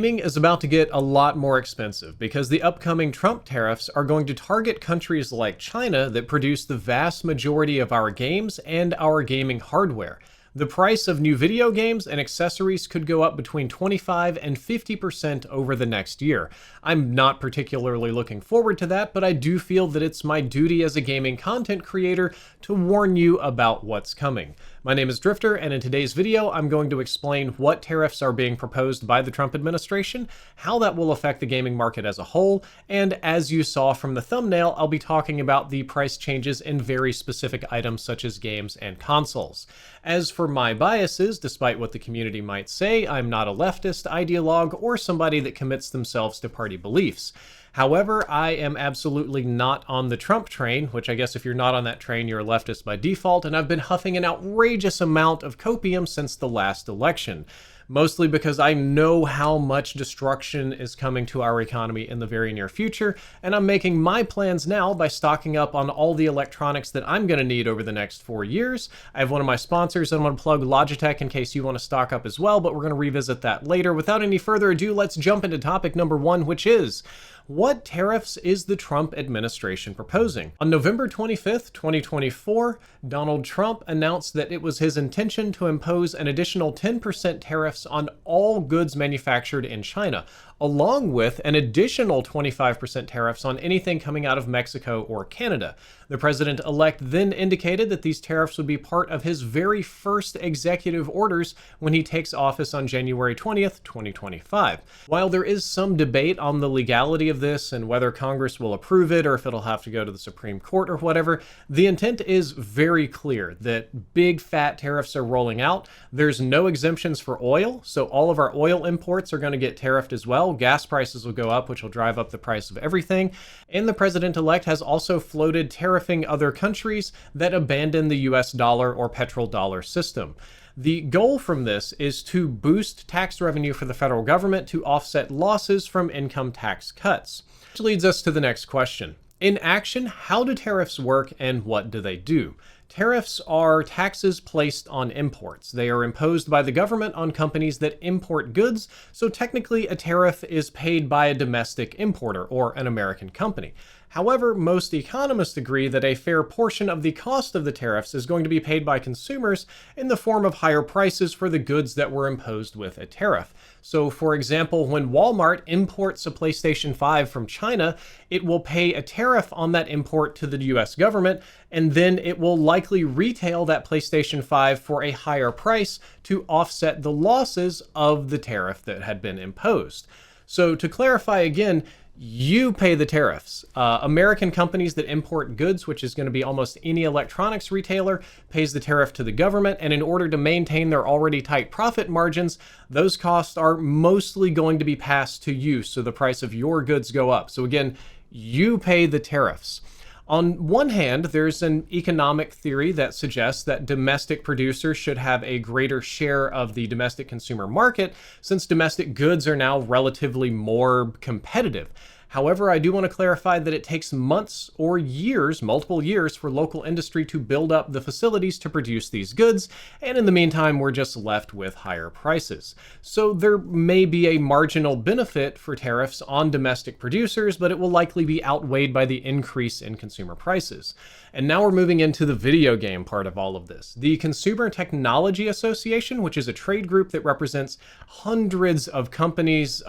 Gaming is about to get a lot more expensive because the upcoming Trump tariffs are going to target countries like China that produce the vast majority of our games and our gaming hardware. The price of new video games and accessories could go up between 25 and 50% over the next year. I'm not particularly looking forward to that, but I do feel that it's my duty as a gaming content creator to warn you about what's coming. My name is Drifter, and in today's video, I'm going to explain what tariffs are being proposed by the Trump administration, how that will affect the gaming market as a whole, and as you saw from the thumbnail, I'll be talking about the price changes in very specific items such as games and consoles. As for my biases, despite what the community might say, I'm not a leftist, ideologue, or somebody that commits themselves to party beliefs. However, I am absolutely not on the Trump train, which I guess if you're not on that train, you're a leftist by default, and I've been huffing an outrageous amount of copium since the last election. Mostly because I know how much destruction is coming to our economy in the very near future, and I'm making my plans now by stocking up on all the electronics that I'm going to need over the next 4 years. I have one of my sponsors, and I'm going to plug Logitech in case you want to stock up as well, but we're going to revisit that later. Without any further ado, let's jump into topic number 1, which is: what tariffs is the Trump administration proposing? On November 25th, 2024, Donald Trump announced that it was his intention to impose an additional 10% tariffs on all goods manufactured in China, along with an additional 25% tariffs on anything coming out of Mexico or Canada. The president-elect then indicated that these tariffs would be part of his very first executive orders when he takes office on January 20th, 2025. While there is some debate on the legality of this and whether Congress will approve it or if it'll have to go to the Supreme Court or whatever, the intent is very clear that big fat tariffs are rolling out. There's no exemptions for oil, so all of our oil imports are going to get tariffed as well. Gas prices will go up, which will drive up the price of everything. And the president-elect has also floated tariffing other countries that abandon the US dollar or petrodollar system. The goal from this is to boost tax revenue for the federal government to offset losses from income tax cuts. Which leads us to the next question. In action, how do tariffs work and what do they do? Tariffs are taxes placed on imports. They are imposed by the government on companies that import goods, so technically a tariff is paid by a domestic importer or an American company. However, most economists agree that a fair portion of the cost of the tariffs is going to be paid by consumers in the form of higher prices for the goods that were imposed with a tariff. So, for example, when Walmart imports a PlayStation 5 from China, it will pay a tariff on that import to the US government, and then it will likely retail that PlayStation 5 for a higher price to offset the losses of the tariff that had been imposed. So, to clarify again, you pay the tariffs. American companies that import goods, which is going to be almost any electronics retailer, pays the tariff to the government, and in order to maintain their already tight profit margins, those costs are mostly going to be passed to you, so the price of your goods go up. So again, you pay the tariffs. On one hand, there's an economic theory that suggests that domestic producers should have a greater share of the domestic consumer market, since domestic goods are now relatively more competitive. However, I do want to clarify that it takes months or years, multiple years, for local industry to build up the facilities to produce these goods, and in the meantime, we're just left with higher prices. So there may be a marginal benefit for tariffs on domestic producers, but it will likely be outweighed by the increase in consumer prices. And now we're moving into the video game part of all of this. The Consumer Technology Association, which is a trade group that represents hundreds of companies,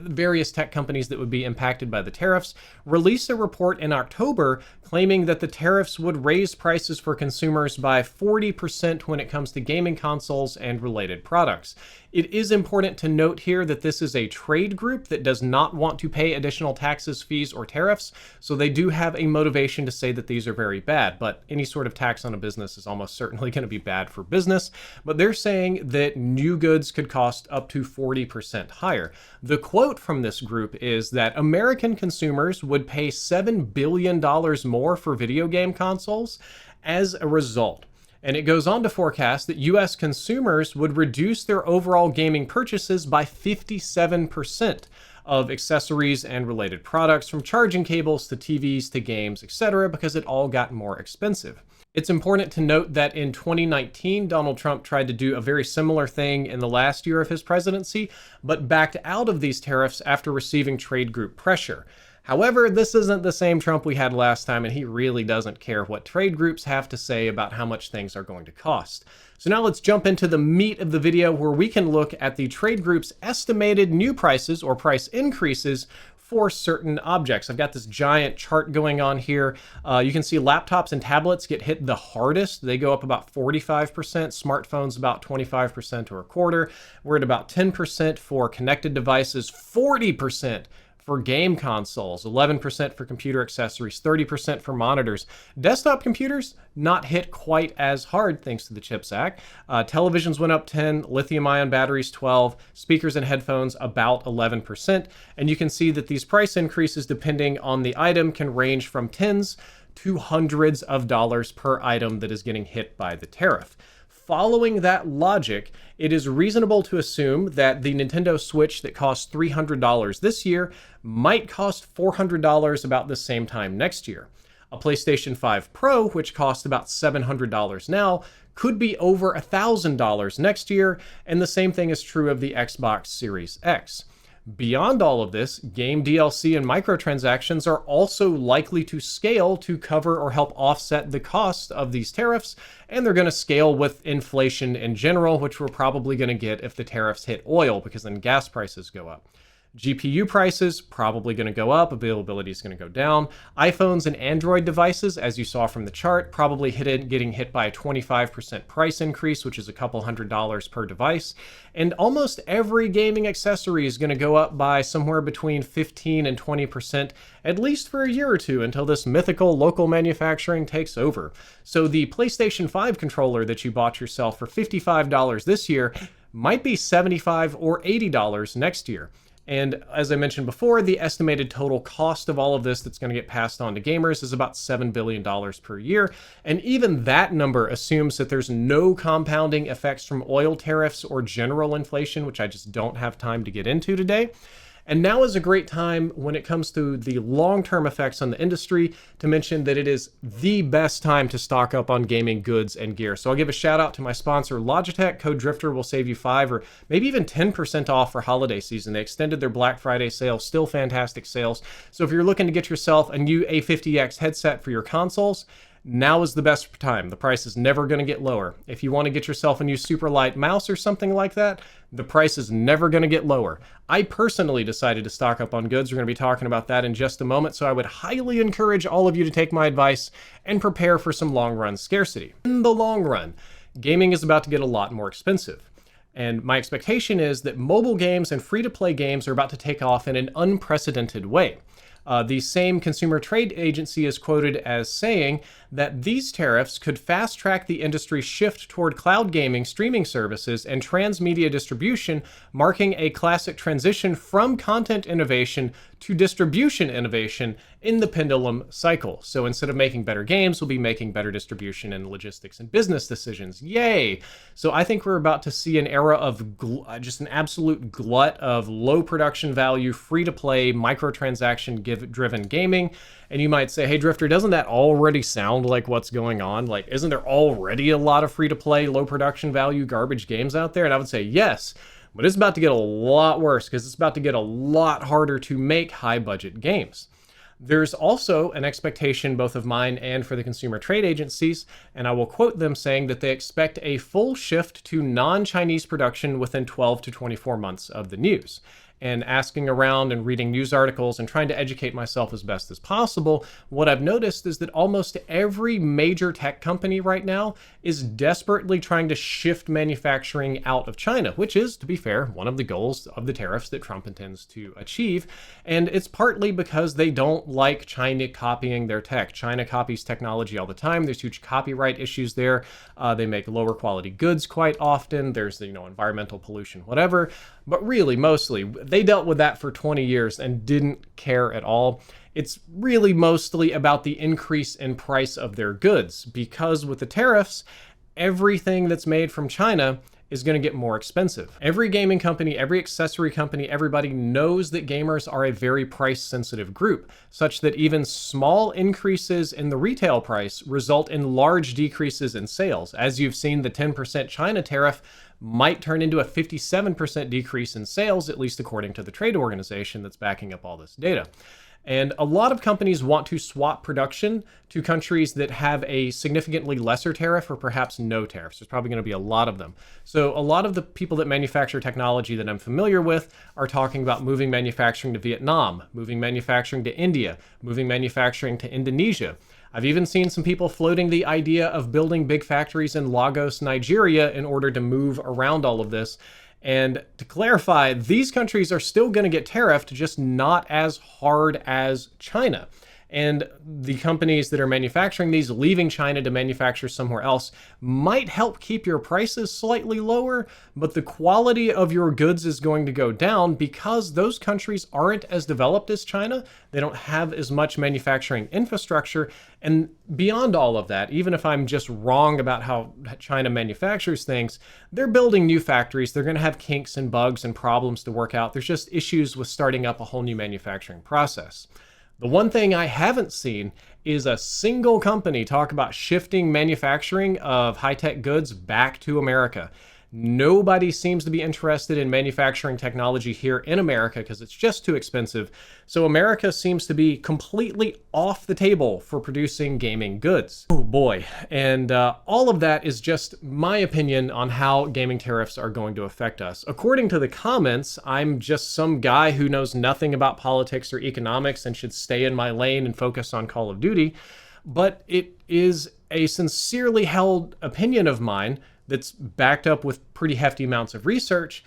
various tech companies that would be impacted by the tariffs, released a report in October claiming that the tariffs would raise prices for consumers by 40% when it comes to gaming consoles and related products. It is important to note here that this is a trade group that does not want to pay additional taxes, fees, or tariffs, so they do have a motivation to say that these are very bad, but any sort of tax on a business is almost certainly going to be bad for business. But they're saying that new goods could cost up to 40% higher. The quote from this group is that American consumers would pay $7 billion more for video game consoles as a result. And it goes on to forecast that US consumers would reduce their overall gaming purchases by 57% of accessories and related products, from charging cables to TVs to games, etc., because it all got more expensive. It's important to note that in 2019, Donald Trump tried to do a very similar thing in the last year of his presidency, but backed out of these tariffs after receiving trade group pressure. However, this isn't the same Trump we had last time, and he really doesn't care what trade groups have to say about how much things are going to cost. So now let's jump into the meat of the video where we can look at the trade group's estimated new prices or price increases for certain objects. I've got this giant chart going on here. You can see laptops and tablets get hit the hardest. They go up about 45%, smartphones about 25% or a quarter. We're at about 10% for connected devices, 40% for game consoles, 11% for computer accessories, 30% for monitors. Desktop computers not hit quite as hard thanks to the CHIPS Act. Televisions went up 10, lithium-ion batteries 12, speakers and headphones about 11%. And you can see that these price increases, depending on the item, can range from tens to hundreds of dollars per item that is getting hit by the tariff. Following that logic, it is reasonable to assume that the Nintendo Switch that costs $300 this year might cost $400 about the same time next year. A PlayStation 5 Pro, which costs about $700 now, could be over $1,000 next year, and the same thing is true of the Xbox Series X. Beyond all of this, game DLC and microtransactions are also likely to scale to cover or help offset the cost of these tariffs, and they're going to scale with inflation in general, which we're probably going to get if the tariffs hit oil, because then gas prices go up. GPU prices probably going to go up, availability is going to go down. iPhones and Android devices, as you saw from the chart, probably getting hit by a 25% price increase, which is a couple $100 per device. And almost every gaming accessory is going to go up by somewhere between 15 and 20%, at least for a year or two, until this mythical local manufacturing takes over. So the PlayStation 5 controller that you bought yourself for $55 this year might be $75 or $80 next year. And as I mentioned before, the estimated total cost of all of this that's going to get passed on to gamers is about $7 billion per year. And even that number assumes that there's no compounding effects from oil tariffs or general inflation, which I just don't have time to get into today. And now is a great time when it comes to the long-term effects on the industry to mention that it is the best time to stock up on gaming goods and gear. So I'll give a shout out to my sponsor Logitech. Code Drifter will save you 5 or maybe even 10% off for holiday season. They extended their Black Friday sale, still fantastic sales. So if you're looking to get yourself a new A50X headset for your consoles, now is the best time. The price is never going to get lower. If you want to get yourself a new super light mouse or something like that, the price is never going to get lower. I personally decided to stock up on goods. We're going to be talking about that in just a moment, so I would highly encourage all of you to take my advice and prepare for some long-run scarcity. In the long run, gaming is about to get a lot more expensive. And my expectation is that mobile games and free-to-play games are about to take off in an unprecedented way. The same consumer trade agency is quoted as saying that these tariffs could fast-track the industry's shift toward cloud gaming, streaming services, and transmedia distribution, marking a classic transition from content innovation to distribution innovation in the pendulum cycle. So instead of making better games, we'll be making better distribution and logistics and business decisions. Yay! So I think we're about to see an era of just an absolute glut of low production value, free-to-play, microtransaction-driven gaming. And you might say, hey, Drifter, doesn't that already sound like what's going on? Like, isn't there already a lot of free-to-play, low production value, garbage games out there? And I would say yes. But it's about to get a lot worse because it's about to get a lot harder to make high-budget games. There's also an expectation, both of mine and for the consumer trade agencies, and I will quote them saying that they expect a full shift to non-Chinese production within 12 to 24 months of the news. And asking around and reading news articles and trying to educate myself as best as possible, what I've noticed is that almost every major tech company right now is desperately trying to shift manufacturing out of China, which is, to be fair, one of the goals of the tariffs that Trump intends to achieve. And it's partly because they don't like China copying their tech. China copies technology all the time. There's huge copyright issues there. They make lower quality goods quite often. There's, environmental pollution, whatever. But really, mostly, they dealt with that for 20 years and didn't care at all. It's really mostly about the increase in price of their goods, because with the tariffs, everything that's made from China is going to get more expensive. Every gaming company, every accessory company, everybody knows that gamers are a very price-sensitive group, such that even small increases in the retail price result in large decreases in sales. As you've seen, the 10% China tariff might turn into a 57% decrease in sales, at least according to the trade organization that's backing up all this data. And a lot of companies want to swap production to countries that have a significantly lesser tariff or perhaps no tariffs. There's probably going to be a lot of them. So a lot of the people that manufacture technology that I'm familiar with are talking about moving manufacturing to Vietnam, moving manufacturing to India, moving manufacturing to Indonesia. I've even seen some people floating the idea of building big factories in Lagos, Nigeria, in order to move around all of this. And to clarify, these countries are still going to get tariffed, just not as hard as China. And the companies that are manufacturing these, leaving China to manufacture somewhere else, might help keep your prices slightly lower, but the quality of your goods is going to go down because those countries aren't as developed as China. They don't have as much manufacturing infrastructure. And beyond all of that, even if I'm just wrong about how China manufactures things, they're building new factories. They're going to have kinks and bugs and problems to work out. There's just issues with starting up a whole new manufacturing process. The one thing I haven't seen is a single company talk about shifting manufacturing of high-tech goods back to America. Nobody seems to be interested in manufacturing technology here in America because it's just too expensive. So America seems to be completely off the table for producing gaming goods. Oh boy. And all of that is just my opinion on how gaming tariffs are going to affect us. According to the comments, I'm just some guy who knows nothing about politics or economics and should stay in my lane and focus on Call of Duty. But it is a sincerely held opinion of mine that's backed up with pretty hefty amounts of research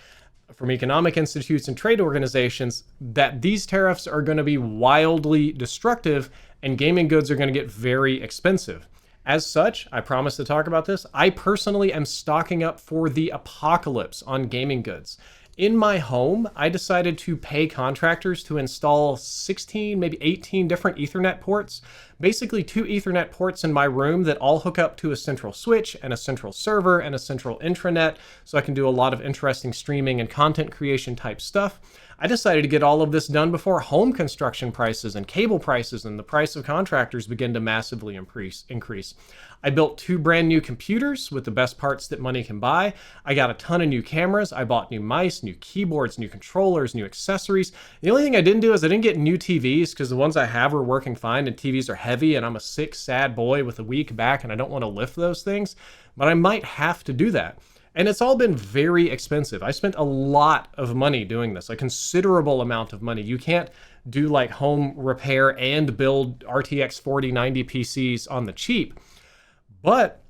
from economic institutes and trade organizations that these tariffs are going to be wildly destructive and gaming goods are going to get very expensive. As such, I promise to talk about this, I personally am stocking up for the apocalypse on gaming goods. In my home, I decided to pay contractors to install 16, maybe 18 different Ethernet ports, basically 2 Ethernet ports in my room that all hook up to a central switch and a central server and a central intranet, so I can do a lot of interesting streaming and content creation type stuff. I decided to get all of this done before home construction prices and cable prices and the price of contractors begin to massively increase. I built 2 brand new computers with the best parts that money can buy. I got a ton of new cameras. I bought new mice, new keyboards, new controllers, new accessories. The only thing I didn't do is I didn't get new TVs because the ones I have are working fine and TVs are heavy and I'm a sick, sad boy with a weak back and I don't want to lift those things, but I might have to do that. And it's all been very expensive. I spent a lot of money doing this, a considerable amount of money. You can't do like home repair and build RTX 4090 PCs on the cheap. But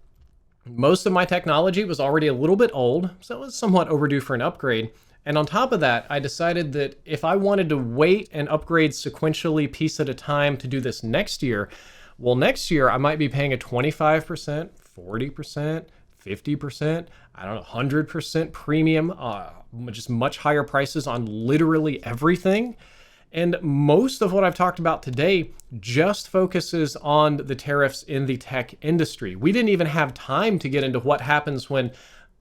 most of my technology was already a little bit old, so it was somewhat overdue for an upgrade. And on top of that, I decided that if I wanted to wait and upgrade sequentially piece at a time to do this next year, well, next year I might be paying a 25%, 40%, 50%, I don't know, 100% premium, just much higher prices on literally everything. And most of what I've talked about today just focuses on the tariffs in the tech industry. We didn't even have time to get into what happens when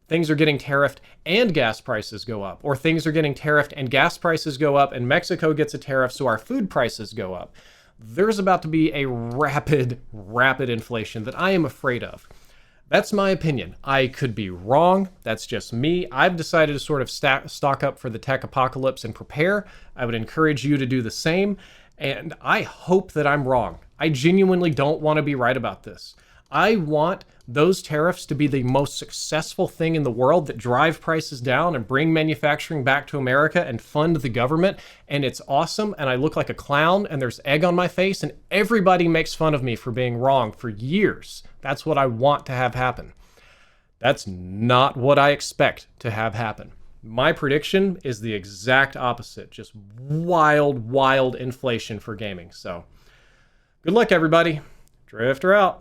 things are getting tariffed and gas prices go up, or things are getting tariffed and gas prices go up and Mexico gets a tariff so our food prices go up. There's about to be a rapid inflation that I am afraid of. That's my opinion. I could be wrong. That's just me. I've decided to sort of stock up for the tech apocalypse and prepare. I would encourage you to do the same. And I hope that I'm wrong. I genuinely don't want to be right about this. I want those tariffs to be the most successful thing in the world that drive prices down and bring manufacturing back to America and fund the government. And it's awesome. And I look like a clown and there's egg on my face and everybody makes fun of me for being wrong for years. That's what I want to have happen. That's not what I expect to have happen. My prediction is the exact opposite. Just wild inflation for gaming. So good luck, everybody. Drifter out.